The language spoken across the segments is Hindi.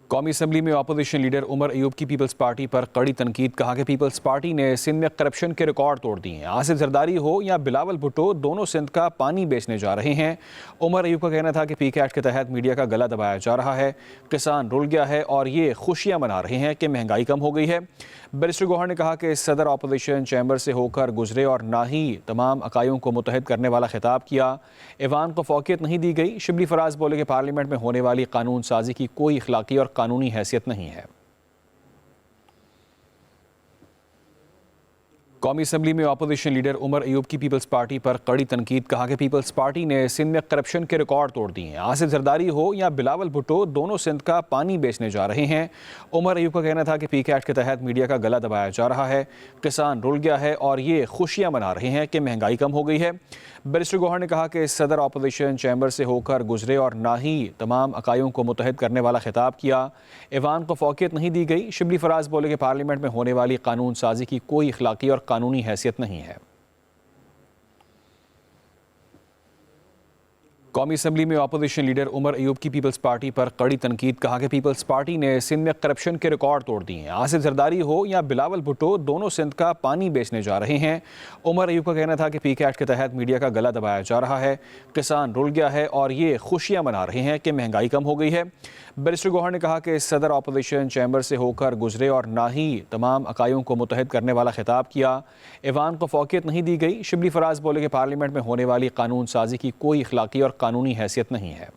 कौमी असम्बली में अपोजिशन लीडर उमर अयूब की पीपल्स पार्टी पर कड़ी तनकीद। कहा कि पीपल्स पार्टी ने सिंध में करप्शन के रिकॉर्ड तोड़ दिए हैं। आसिफ जरदारी हो या बिलावल भुट्टो, दोनों सिंध का पानी बेचने जा रहे हैं। उमर अयूब का कहना था कि पी कैट के तहत मीडिया का गला दबाया जा रहा है, किसान रुल गया है और ये खुशियां मना रहे हैं कि महंगाई कम हो गई है। बैरिस्टर गौहर ने कहा कि सदर अपोजिशन चैम्बर से होकर गुजरे और ना ही तमाम अकाइयों को मुतहद करने वाला खिताब किया। ऐवान को फौकियत नहीं दी गई। शिबली फराज बोले कि पार्लियामेंट में होने वाली कानून साजी की कोई अखलाकी और कानूनी हैसियत नहीं है। कौमी असम्बली में अपोजिशन लीडर उमर अयूब की पीपल्स पार्टी पर कड़ी तनकीद। कहा कि पीपल्स पार्टी ने सिंध में करप्शन के रिकॉर्ड तोड़ दिए हैं। आसिफ जरदारी हो या बिलावल भुट्टो, दोनों सिंध का पानी बेचने जा रहे हैं। उमर अयूब का कहना था कि पी कैट के तहत मीडिया का गला दबाया जा रहा है, किसान रुल गया है और ये खुशियां मना रहे हैं कि महंगाई कम हो गई है। बैरिस्टर गौहर ने कहा कि सदर अपोजिशन चैम्बर से होकर गुजरे और ना ही तमाम अकाइयों को मुतहद करने वाला खिताब किया। ऐवान को फौकियत नहीं दी गई। शिबली फराज बोले कि पार्लियामेंट में होने वाली कानून साजी की कोई अखलाकी और कानूनी हैसियत नहीं है। कौमी असम्बली में अपोजिशन लीडर उमर अयूब की पीपल्स पार्टी पर कड़ी तनकीद। कहा कि पीपल्स पार्टी ने सिंध में करप्शन के रिकॉर्ड तोड़ दिए हैं। आसिफ जरदारी हो या बिलावल भुट्टो, दोनों सिंध का पानी बेचने जा रहे हैं। उमर अयूब का कहना था कि पी कैट के तहत मीडिया का गला दबाया जा रहा है, किसान रुल गया है और ये खुशियां मना रहे हैं कि महंगाई कम हो गई है। बैरिस्टर गौहर ने कहा कि सदर अपोजिशन चैम्बर से होकर गुजरे और ना ही तमाम अकाइयों को मुतहद करने वाला खिताब किया। ऐवान को फौकियत नहीं दी गई। शिबली फराज बोले कि पार्लियामेंट में होने वाली कानून साजी की कोई अखलाकी और कानूनी हैसियत नहीं है।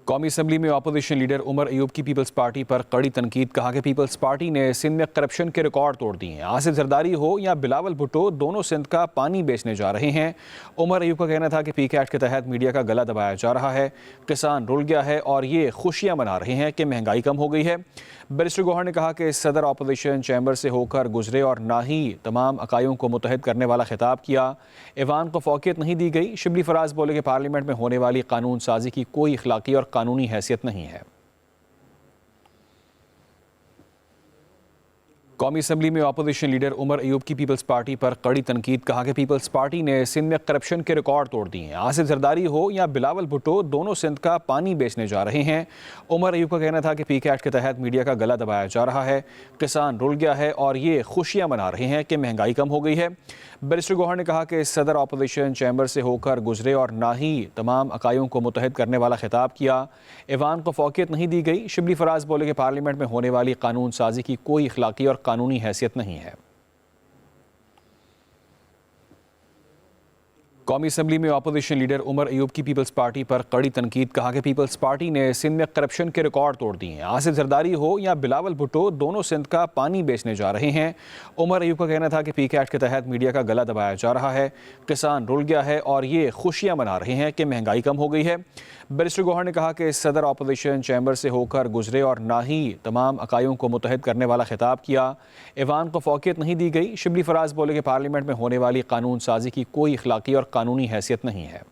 कौमी असम्बली में अपोजिशन लीडर उमर अयूब की पीपल्स पार्टी पर कड़ी तनकीद। कहा कि पीपल्स पार्टी ने सिंध में करप्शन के रिकॉर्ड तोड़ दिए हैं। आसिफ जरदारी हो या बिलावल भुट्टो, दोनों सिंध का पानी बेचने जा रहे हैं। उमर अयूब का कहना था कि पी कैट के तहत मीडिया का गला दबाया जा रहा है, किसान रुल गया है और ये खुशियां मना रहे हैं कि महंगाई कम हो गई है। बैरिस्टर गौहर ने कहा कि सदर अपोजिशन चैम्बर से होकर गुजरे और ना ही तमाम अकाइयों को मुतहद करने वाला खिताब किया। ऐवान को फौकियत नहीं दी गई। शिबली फराज बोले कि पार्लियामेंट में होने वाली कानून साजी की कोई अखलाकी और कानूनी हैसियत नहीं है। कौमी असम्बली में अपोजिशन लीडर उमर अयूब की पीपल्स पार्टी पर कड़ी तनकीद। कहा कि पीपल्स पार्टी ने सिंध में करप्शन के रिकॉर्ड तोड़ दिए हैं। आसिफ जरदारी हो या बिलावल भुट्टो, दोनों सिंध का पानी बेचने जा रहे हैं। उमर अयूब का कहना था कि पी कैट के तहत मीडिया का गला दबाया जा रहा है, किसान रुल गया है और ये खुशियां मना रहे हैं कि महंगाई कम हो गई है। बैरिस्टर गौहर ने कहा कि सदर अपोजिशन चैम्बर से होकर गुजरे और ना ही तमाम अकाइयों को मुतहद करने वाला खिताब किया। ऐवान को फौकियत नहीं दी गई। शिबली फराज बोले कि पार्लियामेंट में होने वाली कानून साजी की कोई अखलाकी और कानूनी हैसियत नहीं है। कौमी असम्बली में अपोजिशन लीडर उमर अयूब की पीपल्स पार्टी पर कड़ी तनकीद। कहा कि पीपल्स पार्टी ने सिंध में करप्शन के रिकॉर्ड तोड़ दिए हैं। आसिफ जरदारी हो या बिलावल भुट्टो, दोनों सिंध का पानी बेचने जा रहे हैं। उमर अयूब का कहना था कि पी कैट के तहत मीडिया का गला दबाया जा रहा है, किसान रुल गया है और ये खुशियां मना रहे हैं कि महंगाई कम हो गई है। बैरिस्टर गौहर ने कहा कि सदर अपोजिशन चैम्बर से होकर गुजरे और ना ही तमाम अकाइयों को मुतहद करने वाला खिताब किया। ऐवान को फौकियत नहीं दी गई। शिबली फराज बोले कि पार्लियामेंट में होने वाली कानून साजी की कोई अखलाकी और कानूनी हैसियत नहीं है।